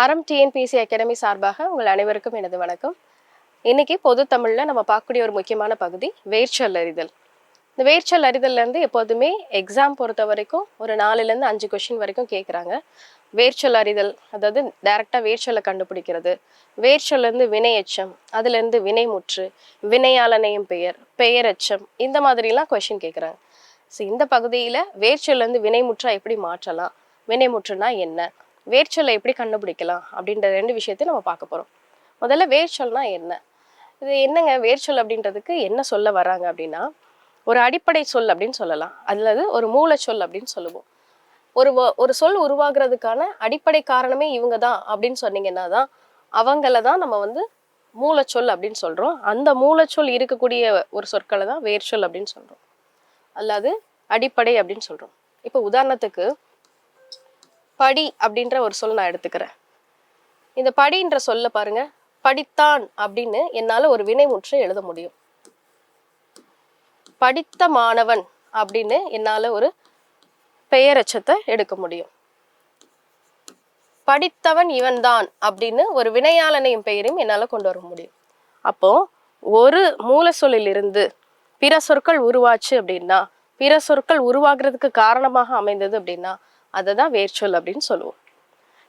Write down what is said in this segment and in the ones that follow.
அறம் TNPSC academy சார்பாக உங்கள் அனைவருக்கும் எனது வணக்கம். இன்னைக்கு பொது தமிழ்ல நம்ம பார்க்கக்கூடிய ஒரு முக்கியமான பகுதி வேர்ச்சொல் அறிதல். இந்த வேர்ச்சொல் அறிதல்ல இருந்து எப்போதுமே எக்ஸாம் பொறுத்த வரைக்கும் ஒரு 4லேருந்து 5 கொஸ்டின் வரைக்கும் கேட்குறாங்க. வேர்ச்சொல் அறிதல், அதாவது டைரக்டா வேர்ச்சொல்லை கண்டுபிடிக்கிறது, வேர்ச்சொல்ல இருந்து வினையெச்சம், அதுல இருந்து வினைமுற்று, வினையாளனையும் பெயர், பெயரெச்சம், இந்த மாதிரிலாம் கொஸ்டின் கேட்குறாங்க. ஸோ இந்த பகுதியில வேர்ச்சொல்ல இருந்து வினைமுற்றா எப்படி மாற்றலாம், வினைமுற்றுனா என்ன, வேர்ச்சொல்லை எப்படி கண்டுபிடிக்கலாம் அப்படின்ற 2 விஷயத்தையும் நம்ம பார்க்க போகிறோம். முதல்ல வேர்ச்சொல்னா என்ன, இது என்னங்க வேர்ச்சொல் அப்படின்றதுக்கு என்ன சொல்ல வராங்க அப்படின்னா, ஒரு அடிப்படை சொல் அப்படின்னு சொல்லலாம், அல்லது ஒரு மூலச்சொல் அப்படின்னு சொல்லுவோம். ஒரு சொல் உருவாகிறதுக்கான அடிப்படை காரணமே இவங்க தான் அப்படின்னு சொன்னீங்கன்னா தான் அவங்கள தான் நம்ம வந்து மூலச்சொல் அப்படின்னு சொல்கிறோம். அந்த மூலச்சொல் இருக்கக்கூடிய ஒரு சொற்களை தான் வேர்ச்சொல் அப்படின்னு சொல்கிறோம், அல்லது அடிப்படை அப்படின்னு சொல்கிறோம். இப்போ உதாரணத்துக்கு படி அப்படின்ற ஒரு சொல் நான் எடுத்துக்கிறேன். இந்த படின்ற சொல்ல பாருங்க, படித்தான் அப்படின்னு என்னால ஒரு வினைமுற்றை எழுத முடியும். படித்த மாணவன் அப்படின்னு என்னால ஒரு பெயரெச்சத்தை எடுக்க முடியும். படித்தவன் இவன்தான் அப்படின்னு ஒரு வினையாளனையும் பெயரையும் என்னால கொண்டு வர முடியும். அப்போ ஒரு மூல சொல்லிலிருந்து பிற சொற்கள் உருவாச்சு அப்படின்னா, பிற சொற்கள் உருவாகிறதுக்கு காரணமாக அமைந்தது அப்படின்னா அதை தான் வேர்ச்சொல் அப்படின்னு சொல்லுவோம்.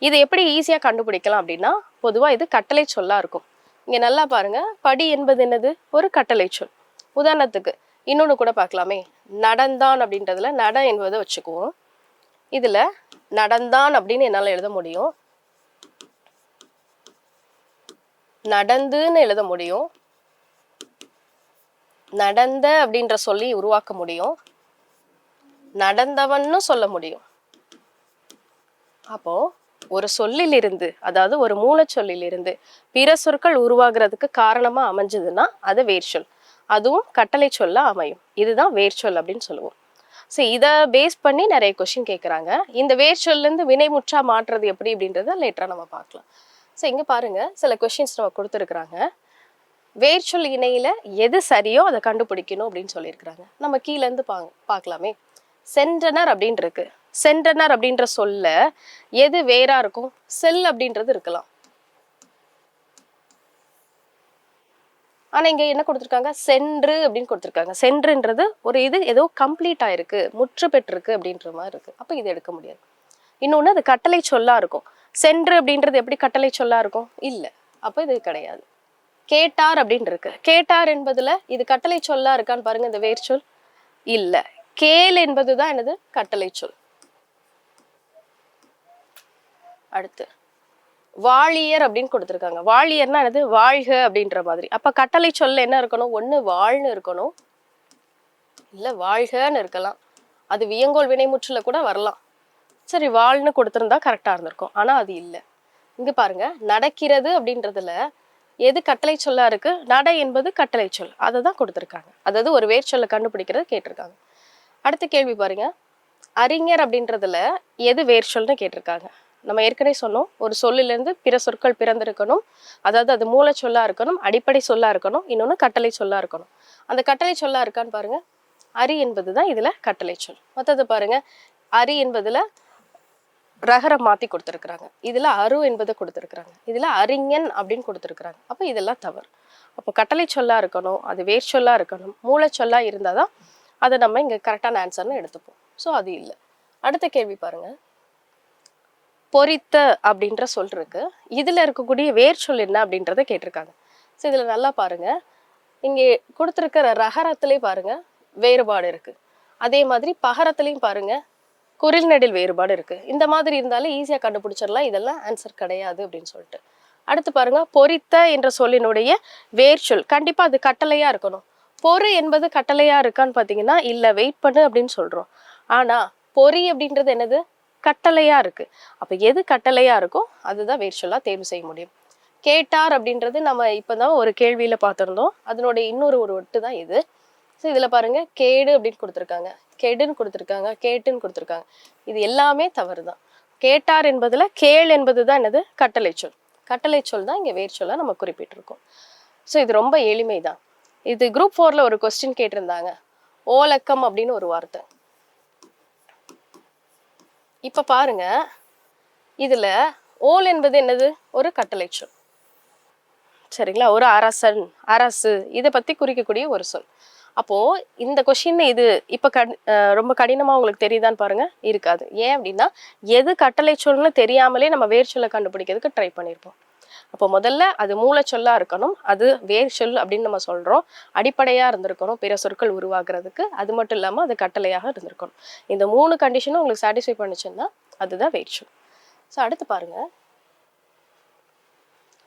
இது எப்படி ஈஸியாக கண்டுபிடிக்கலாம் அப்படின்னா, பொதுவாக இது கட்டளை சொல்லா இருக்கும். இங்கே நல்லா பாருங்க, படி என்பது என்னது, ஒரு கட்டளை சொல். உதாரணத்துக்கு இன்னொன்று கூட பார்க்கலாமே, நடந்தான் அப்படின்றதுல நட என்பதை வச்சுக்குவோம். இதில் நடந்தான் அப்படின்னு என்னால் எழுத முடியும், நடந்துன்னு எழுத முடியும், நடந்த அப்படின்ற சொல்லி உருவாக்க முடியும், நடந்தவன்னு சொல்ல முடியும். அப்போ ஒரு சொல்லிலிருந்து, அதாவது ஒரு மூலச்சொல்லிலிருந்து பிற சொற்கள் உருவாகிறதுக்கு காரணமா அமைஞ்சதுன்னா அது வேர்ச்சொல், அதுவும் கட்டளை சொல்ல அமையும். இதுதான் வேர்ச்சொல் அப்படின்னு சொல்லுவோம். ஸோ இதை பேஸ் பண்ணி நிறைய கொஸ்டின் கேட்குறாங்க. இந்த வேர்ச்சொல்ல இருந்து வினைமுற்றா மாற்றுறது எப்படி அப்படின்றத லேட்டரா நம்ம பார்க்கலாம். ஸோ இங்க பாருங்க, சில கொஸ்டின்ஸ் நம்ம கொடுத்துருக்குறாங்க. வேர்ச்சொல் இணையில எது சரியோ அதை கண்டுபிடிக்கணும் அப்படின்னு சொல்லியிருக்கிறாங்க. நம்ம கீழே இருந்து பார்க்கலாமே. சென்றனர் அப்படின்னு இருக்கு. சென்றனர் அப்படின்ற சொல்ல எது வேறா இருக்கும், செல் அப்படின்றது இருக்கலாம். ஆனா இங்க என்ன கொடுத்துருக்காங்க, சென்று அப்படின்னு கொடுத்துருக்காங்க. சென்றுன்றது ஒரு இது ஏதோ கம்ப்ளீட் ஆயிருக்கு, முற்று பெற்றிருக்கு அப்படின்ற மாதிரி இருக்கு. அப்ப இது எடுக்க முடியாது. இன்னொன்னு அது கட்டளை சொல்லா இருக்கும். சென்று அப்படின்றது எப்படி கட்டளை சொல்லா இருக்கும், இல்ல, அப்ப இது கிடையாது. கேட்டார் அப்படின்னு இருக்கு. கேட்டார் என்பதுல இது கட்டளை சொல்லா இருக்கான்னு பாருங்க, இந்த வேர்ச்சொல் இல்ல. கேள் என்பதுதான் என்னது, கட்டளை சொல். அடுத்து வாழியர் அப்படின்னு கொடுத்துருக்காங்க. வாழியர்னா என்னது, வாழ்க அப்படின்ற மாதிரி. அப்ப கட்டளை சொல்ல என்ன இருக்கணும், ஒண்ணு வாழ்னு இருக்கணும், இல்ல வாழ்கன்னு இருக்கலாம். அது வியங்கோல் வினைமுற்றுல கூட வரலாம். சரி, வாழ்னு கொடுத்துருந்தா கரெக்டா இருந்திருக்கும், ஆனா அது இல்லை. இங்க பாருங்க, நடக்கிறது அப்படின்றதுல எது கட்டளை சொல்லா இருக்கு, நட என்பது கட்டளை சொல், அதை தான் கொடுத்துருக்காங்க. அதாவது ஒரு வேர்ச்சொல்லை கண்டுபிடிக்கிறது கேட்டிருக்காங்க. அடுத்த கேள்வி பாருங்க, அறிஞர் அப்படின்றதுல எது வேர்ச்சொல்னு கேட்டிருக்காங்க. நம்ம ஏற்கனவே சொன்னோம், ஒரு சொல்லிலிருந்து பிற சொற்கள் பிறந்திருக்கணும், அதாவது அது மூல சொல்லா இருக்கணும், அடிப்படை சொல்லா இருக்கணும், இன்னொன்று கட்டளை சொல்லா இருக்கணும். அந்த கட்டளை சொல்லா இருக்கான்னு பாருங்க, அரி என்பது தான் இதுல கட்டளை சொல். மற்றது பாருங்க, அரி என்பதுல ரகரம் மாத்தி கொடுத்துருக்குறாங்க, இதுல அரு என்பதை கொடுத்துருக்குறாங்க, இதுல அறிஞன் அப்படின்னு கொடுத்துருக்குறாங்க. அப்போ இதெல்லாம் தவறு. அப்போ கட்டளை சொல்லா இருக்கணும், அது வேர் சொல்லா இருக்கணும், மூல சொல்லா இருந்தாதான் அதை நம்ம இங்க கரெக்டான ஆன்சர்னு எடுத்துப்போம். ஸோ அது இல்லை. அடுத்த கேள்வி பாருங்க, பொறித்த அப்படின்ற சொல் இருக்கு. இதுல இருக்கக்கூடிய வேர் சொல் என்ன அப்படின்றத கேட்டிருக்காங்க. ஸோ இதுல நல்லா பாருங்க, இங்கே கொடுத்துருக்கிற ரகரத்திலே பாருங்க வேறுபாடு இருக்கு, அதே மாதிரி பகரத்துலையும் பாருங்க குரில் நெடில் வேறுபாடு இருக்கு. இந்த மாதிரி இருந்தாலும் ஈஸியா கண்டுபிடிச்சிடலாம், இதெல்லாம் ஆன்சர் கிடையாது அப்படின்னு சொல்லிட்டு. அடுத்து பாருங்க, பொறித்த என்ற சொல்லினுடைய வேர் சொல் கண்டிப்பா அது கட்டளையா இருக்கணும். பொறு என்பது கட்டளையா இருக்கான்னு பாத்தீங்கன்னா இல்ல, வெயிட் பண்ணு அப்படின்னு சொல்றோம். ஆனா பொறி அப்படின்றது என்னது, கட்டளையா இருக்கு. அப்ப எது கட்டளையா இருக்கோ அதுதான் வேர்ச்சொல்லா தேர்வு செய்ய முடியும். கேட்டார் அப்படின்றது நம்ம இப்பதான் ஒரு கேள்வியில பார்த்திருந்தோம், அதனுடைய இன்னொரு ஒரு ஒட்டு தான் இது. ஸோ இதுல பாருங்க, கேடு அப்படின்னு கொடுத்துருக்காங்க, கெடுன்னு கொடுத்துருக்காங்க, கேட்டுன்னு கொடுத்துருக்காங்க. இது எல்லாமே தவறு தான். கேட்டார் என்பதுல கேள் என்பது தான் என்னது, கட்டளை சொல். கட்டளை சொல் தான் இங்க வேர்ச்சொல்லா நம்ம குறிப்பிட்டிருக்கோம். ஸோ இது ரொம்ப எளிமைதான். இது குரூப் 4ல ஒரு கொஸ்டின் கேட்டிருந்தாங்க, ஓலக்கம் அப்படின்னு ஒரு வார்த்தை. இப்ப பாருங்க, இதுல ஓல் என்பது என்னது? ஒரு கட்டளை சொல். சரிங்களா? ஒரு அரசன், அரசு, இதை பத்தி குறிக்கக்கூடிய ஒரு சொல். அப்போ இந்த கொஸ்டின் இது இப்ப ரொம்ப கடினமா உங்களுக்கு தெரியுதான்னு பாருங்க. இருக்காது. ஏன் அப்படின்னா, எது கட்டளை சொல்னு தெரியாமலே நம்ம வேர் சொல்லை கண்டுபிடிக்கிறதுக்கு ட்ரை பண்ணியிருப்போம். அப்போ முதல்ல அது மூலச்சொல்லா இருக்கணும், அது வேர் சொல் அப்படின்னு நம்ம சொல்றோம், அடிப்படையா இருந்திருக்கணும் பிற சொற்கள் உருவாக்குறதுக்கு. அது மட்டும் இல்லாம அது கட்டளையாக இருந்திருக்கணும். இந்த 3 கண்டிஷனும் உங்களுக்கு சாட்டிஸ்ஃபை பண்ணுச்சுன்னா அதுதான் வேர் சொல். ஸோ அடுத்து பாருங்க,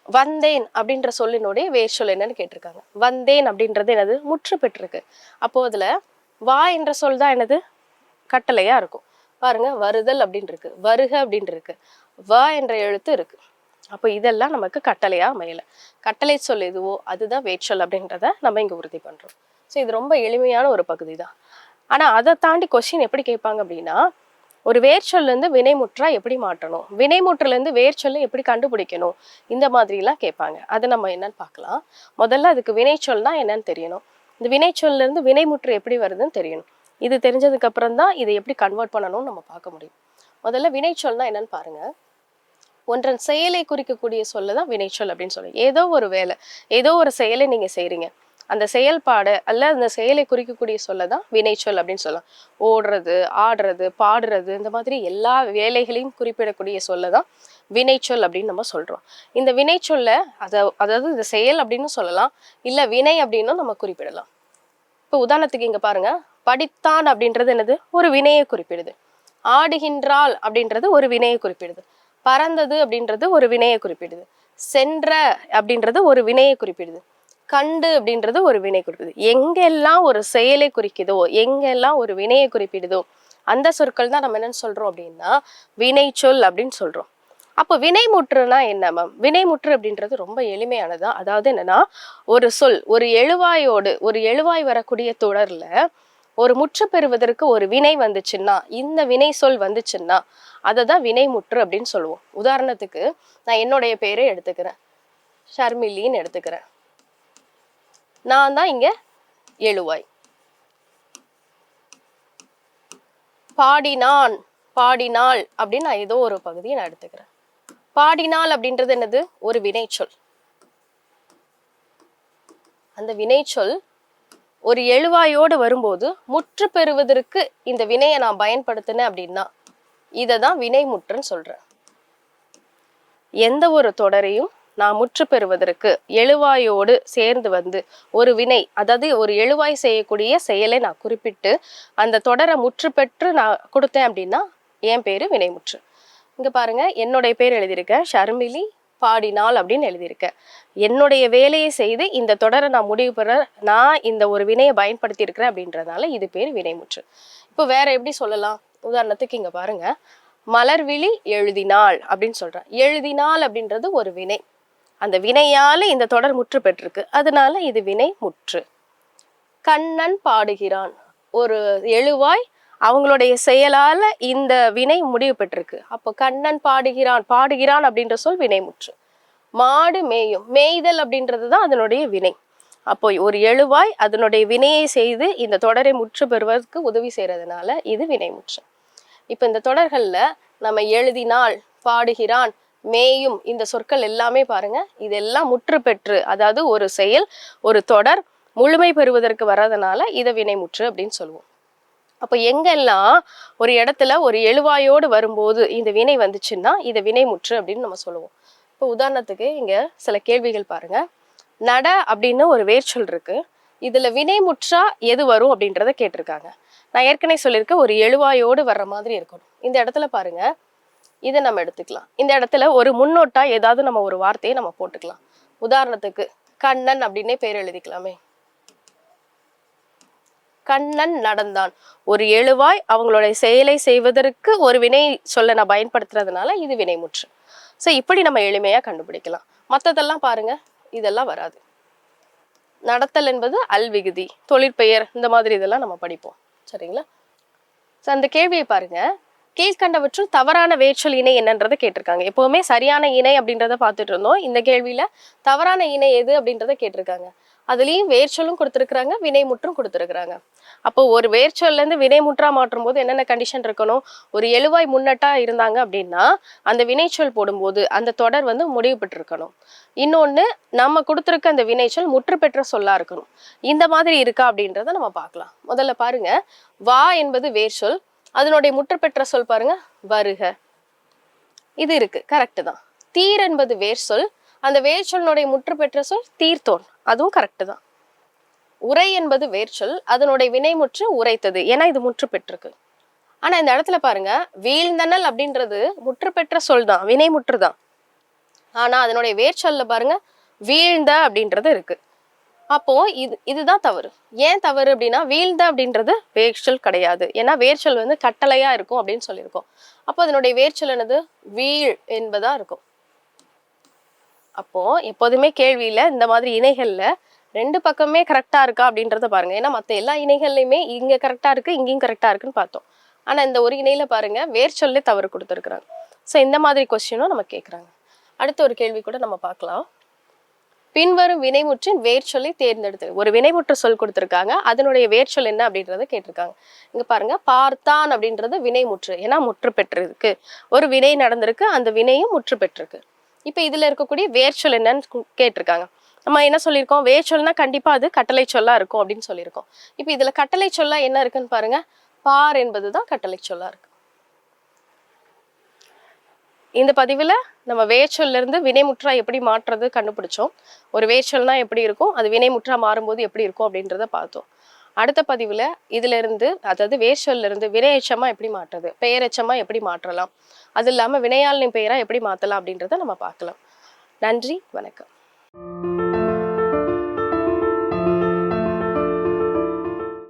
வந்தேன் அப்படின்ற சொல்லினுடைய வேர் சொல் என்னன்னு கேட்டிருக்காங்க. வந்தேன் அப்படின்றது என்னது? முற்று பெற்றிருக்கு. அப்போ அதுல வா என்ற சொல் தான் என்னது? கட்டளையா இருக்கும். பாருங்க, வருதல் அப்படின்னு இருக்கு, வருக அப்படின்னு இருக்கு, வ என்ற எழுத்து இருக்கு. அப்போ இதெல்லாம் நமக்கு கட்டளையா அமையல. கட்டளை சொல் எதுவோ அதுதான் வேர்ச்சொல் அப்படின்றத நம்ம இங்க உறுதி பண்றோம். ஸோ இது ரொம்ப எளிமையான ஒரு பகுதி தான். ஆனா அதை தாண்டி கொஸ்டின் எப்படி கேட்பாங்க அப்படின்னா, ஒரு வேர்ச்சொல்ல இருந்து வினைமுற்றா எப்படி மாற்றணும், வினைமுற்றுல இருந்து வேர்ச்சொல்லை எப்படி கண்டுபிடிக்கணும், இந்த மாதிரி எல்லாம் கேட்பாங்க. அதை நம்ம என்னன்னு பார்க்கலாம். முதல்ல அதுக்கு வினைச்சொல்னா என்னன்னு தெரியணும். இந்த வினைச்சொல்ல இருந்து வினைமுற்று எப்படி வருதுன்னு தெரியணும். இது தெரிஞ்சதுக்கு அப்புறம் தான் இதை எப்படி கன்வெர்ட் பண்ணணும்னு நம்ம பார்க்க முடியும். முதல்ல வினைச்சொல்னா என்னன்னு பாருங்க. ஒன்றன் செயலை குறிக்கக்கூடிய சொல்லதான் வினைச்சொல் அப்படின்னு சொல்லி. ஏதோ ஒரு வேலை, ஏதோ ஒரு செயலை நீங்க செய்றீங்க, அந்த செயல்பாடு அல்ல அந்த செயலை குறிக்கக்கூடிய சொல்லதான் வினைச்சொல் அப்படின்னு சொல்லலாம். ஓடுறது, ஆடுறது, பாடுறது, இந்த மாதிரி எல்லா வேலைகளையும் குறிப்பிடக்கூடிய சொல்லதான் வினைச்சொல் அப்படின்னு நம்ம சொல்றோம். இந்த வினைச்சொல்ல அதாவது இந்த செயல் அப்படின்னு சொல்லலாம், இல்ல வினை அப்படின்னு நம்ம குறிப்பிடலாம். இப்போ உதாரணத்துக்கு இங்க பாருங்க, படித்தான் அப்படின்றது என்னது? ஒரு வினையை குறிப்பிடுது. ஆடுகின்றாள் அப்படின்றது ஒரு வினையை குறிப்பிடுது. பறந்தது அப்படின்றது ஒரு வினையை குறிப்பிடுது. சென்ற அப்படின்றது ஒரு வினையை குறிப்பிடுது. கண்டு அப்படின்றது ஒரு வினை குறிப்பிடுது. எங்கெல்லாம் ஒரு செயலை குறிக்குதோ, எங்கெல்லாம் ஒரு வினையை குறிப்பிடுதோ, அந்த சொற்கள் தான் நம்ம என்னன்னு சொல்றோம் அப்படின்னா வினைச்சொல் அப்படின்னு சொல்றோம். அப்போ வினைமுற்றுனா என்ன மேம்? வினைமுற்று அப்படின்றது ரொம்ப எளிமையானதுதான். அதாவது என்னன்னா, ஒரு சொல் ஒரு எழுவாய் வரக்கூடிய தொடர்ல ஒரு முற்று பெறுவதற்கு ஒரு வினை வந்துச்சுன்னா, இந்த வினை சொல் வந்துச்சுன்னா அதை தான் வினைமுற்று அப்படின்னு சொல்லுவோம். உதாரணத்துக்கு நான் என்னுடைய பேரை எடுத்துக்கிறேன், ஷர்மிலின்னு எடுத்துக்கிறேன். நான் தான் இங்க எழுவாய். பாடினான், பாடினாள் அப்படின்னு நான் ஏதோ ஒரு பகுதியை நான் எடுத்துக்கிறேன். பாடினாள் அப்படின்றது என்னது? ஒரு வினைச்சொல். அந்த வினைச்சொல் ஒரு எழுவாயோடு வரும்போது முற்று பெறுவதற்கு இந்த வினையை நான் பயன்படுத்தினேன் அப்படின்னா இதை தான் வினைமுற்றுன்னு சொல்றேன். எந்த ஒரு தொடரையும் நான் முற்று பெறுவதற்கு எழுவாயோடு சேர்ந்து வந்து ஒரு வினை, அதாவது ஒரு எழுவாய் செய்யக்கூடிய செயலை நான் குறிப்பிட்டு அந்த தொடரை முற்று பெற்று நான் கொடுத்தேன் அப்படின்னா என் பேரு வினைமுற்று. இங்க பாருங்க, என்னுடைய பேர் எழுதியிருக்கேன், ஷர்மிலி பாடினாள் அப்படின்னு எழுதியிருக்கேன். என்னுடைய வேலையை செய்து இந்த தொடரை நான் முடிவு பெற நான் இந்த ஒரு வினையை பயன்படுத்தி இருக்கிறேன் அப்படின்றதுனால இது பேர் வினைமுற்று. இப்போ வேற எப்படி சொல்லலாம்? உதாரணத்துக்கு இங்க பாருங்க, மலர்விழி எழுதினாள் அப்படின்னு சொல்றேன். எழுதினாள் அப்படின்றது ஒரு வினை, அந்த வினையால இந்த தொடர் முற்று பெற்றிருக்கு, அதனால இது வினை முற்று. கண்ணன் பாடுகிறான், ஒரு எழுவாய் அவங்களுடைய செயலால இந்த வினை முடிவு பெற்றிருக்கு, அப்போ கண்ணன் பாடுகிறான், பாடுகிறான் அப்படின்ற சொல் வினைமுற்று. மாடு மேயும், மேய்தல் அப்படின்றது தான் அதனுடைய வினை. அப்போ ஒரு எழுவாய் அதனுடைய வினையை செய்து இந்த தொடரை முற்று பெறுவதற்கு உதவி செய்யறதுனால இது வினைமுற்று. இப்ப இந்த தொடர்கள்ல நம்ம எழுதினாள், பாடுகிறான், மேயும் இந்த சொற்கள் எல்லாமே பாருங்க, இதெல்லாம் முற்று பெற்று, அதாவது ஒரு செயல் ஒரு தொடர் முழுமை பெறுவதற்கு வர்றதுனால இதை வினைமுற்று அப்படின்னு சொல்லுவோம். அப்போ எங்கெல்லாம் ஒரு இடத்துல ஒரு எழுவாயோடு வரும்போது இந்த வினை வந்துச்சுன்னா இதை வினைமுற்று அப்படின்னு நம்ம சொல்லுவோம். இப்போ உதாரணத்துக்கு இங்க சில கேள்விகள் பாருங்க. நட அப்படின்னு ஒரு வேர்ச்சொல் இருக்கு, இதுல வினைமுற்றா எது வரும் அப்படின்றத கேட்டிருக்காங்க. நான் ஏற்கனவே சொல்லியிருக்கேன், ஒரு எழுவாயோடு வர்ற மாதிரி இருக்கணும். இந்த இடத்துல பாருங்க, இதை நம்ம எடுத்துக்கலாம். இந்த இடத்துல ஒரு முன்னோட்டா ஏதாவது நம்ம ஒரு வார்த்தையை நம்ம போட்டுக்கலாம். உதாரணத்துக்கு கண்ணன் அப்படின்னே பேர் எழுதிக்கலாமே. கண்ணன் நடந்தான், ஒரு எழுவாய் அவங்களுடைய செயலை செய்வதற்கு ஒரு வினை சொல்ல நான் பயன்படுத்துறதுனால இது வினைமுற்று. ஸோ இப்படி நம்ம எளிமையா கண்டுபிடிக்கலாம். மற்றதெல்லாம் பாருங்க, இதெல்லாம் வராது. நடத்தல் என்பது அல்விகுதி, தொழிற்பெயர், இந்த மாதிரி இதெல்லாம் நம்ம படிப்போம். சரிங்களா? ஸோ அந்த கேள்வியை பாருங்க, கீழ்கண்டவற்றுள் தவறான வேர்ச்சொல் இணை என்னன்றதை கேட்டிருக்காங்க. எப்பவுமே சரியான இணை அப்படின்றத பார்த்துட்டு இருந்தோம். இந்த கேள்வியில தவறான இணை எது அப்படின்றத கேட்டிருக்காங்க. அதுலேயும் வேர்ச்சொல்லும் கொடுத்துருக்குறாங்க, வினைமுற்றும் கொடுத்துருக்குறாங்க. அப்போ ஒரு வேர்ச்சொல்ல இருந்து வினைமுற்றா மாற்றும் போது என்னென்ன கண்டிஷன் இருக்கணும்? ஒரு எழுவாய் முன்னட்டா இருந்தாங்க அப்படின்னா அந்த வினைச்சொல் போடும்போது அந்த தொடர் வந்து முடிவு பெற்றிருக்கணும். இன்னொன்னு, நம்ம கொடுத்துருக்க அந்த வினைச்சொல் முற்று பெற்ற சொல்லா இருக்கணும். இந்த மாதிரி இருக்கா அப்படின்றத நம்ம பார்க்கலாம். முதல்ல பாருங்க, வா என்பது வேர்ச்சொல், அதனுடைய முற்று பெற்ற சொல் பாருங்க வருக. இது இருக்கு, கரெக்ட் தான். தீர் என்பது வேர் சொல், அந்த வேர் சொல்லுடைய முற்று பெற்ற சொல் தீர்த்தோன், அதுவும் கரெக்ட் தான். உரை என்பது வேர் சொல், அதனுடைய வினைமுற்று உரைத்தது, ஏன்னா இது முற்று பெற்றிருக்கு. ஆனா இந்த இடத்துல பாருங்க, வீழ்ந்தனல் அப்படின்றது முற்று பெற்ற சொல் தான், வினைமுற்று தான். ஆனா அதனுடைய வேர் சொல்ல பாருங்க வீழ்ந்த அப்படின்றது இருக்கு. அப்போ இதுதான் தவறு. ஏன் தவறு அப்படின்னா, வீழ்ந்த அப்படின்றது வேர்ச்சொல் கிடையாது. ஏன்னா வேர்ச்சொல் வந்து கட்டளையா இருக்கும் அப்படின்னு சொல்லியிருக்கோம். அப்போ அதனுடைய வேர்ச்சொல் என்னது? வீழ் என்பதா இருக்கும். அப்போ எப்போதுமே கேள்வியில இந்த மாதிரி இணைகள்ல 2 பக்கமே கரெக்டா இருக்கா அப்படின்றத பாருங்க. ஏன்னா மத்த எல்லா இணைகள்லையுமே இங்க கரெக்டா இருக்கு, இங்கேயும் கரெக்டா இருக்குன்னு பார்த்தோம். ஆனா இந்த ஒரு இணையில பாருங்க வேர்ச்சொல்லே தவறு கொடுத்துருக்குறாங்க. ஸோ இந்த மாதிரி கொஸ்டினும் நம்ம கேட்குறாங்க. அடுத்த ஒரு கேள்வி கூட நம்ம பார்க்கலாம். பின்வரும் வினைமுற்றின் வேர்ச்சொல்லை தேர்ந்தெடுத்து. ஒரு வினைமுற்று சொல் கொடுத்துருக்காங்க, அதனுடைய வேர்ச்சொல் என்ன அப்படின்றத கேட்டிருக்காங்க. இங்க பாருங்க, பார்த்தான் அப்படின்றது வினைமுற்று, ஏன்னா முற்று பெற்றிருக்கு. ஒரு வினை நடந்திருக்கு, அந்த வினையும் முற்று பெற்றிருக்கு. இப்ப இதுல இருக்கக்கூடிய வேர்ச்சொல் என்னன்னு கேட்டிருக்காங்க. நம்ம என்ன சொல்லியிருக்கோம்? வேர்ச்சொல்னா கண்டிப்பா அது கட்டளை சொல்லா இருக்கும் அப்படின்னு சொல்லியிருக்கோம். இப்ப இதுல கட்டளை சொல்லா என்ன இருக்குன்னு பாருங்க, பார் என்பதுதான் கட்டளை சொல்லா இருக்கு. இந்த பதிவில் நம்ம வேர்ச்சொல்ல இருந்து வினைமுற்றா எப்படி மாற்றுறது கண்டுபிடிச்சோம். ஒரு வேர்ச்சொல்னா எப்படி இருக்கும், அது வினைமுற்றா மாறும்போது எப்படி இருக்கும் அப்படின்றத பார்த்தோம். அடுத்த பதிவில் இதுல இருந்து, அதாவது வேர்ச்சொல்ல இருந்து வினையெச்சமா எப்படி மாற்றுறது, பெயரெச்சமா எப்படி மாற்றலாம், அது இல்லாமல் வினையாளின் பெயரா எப்படி மாற்றலாம் அப்படின்றத நம்ம பார்க்கலாம். நன்றி, வணக்கம்.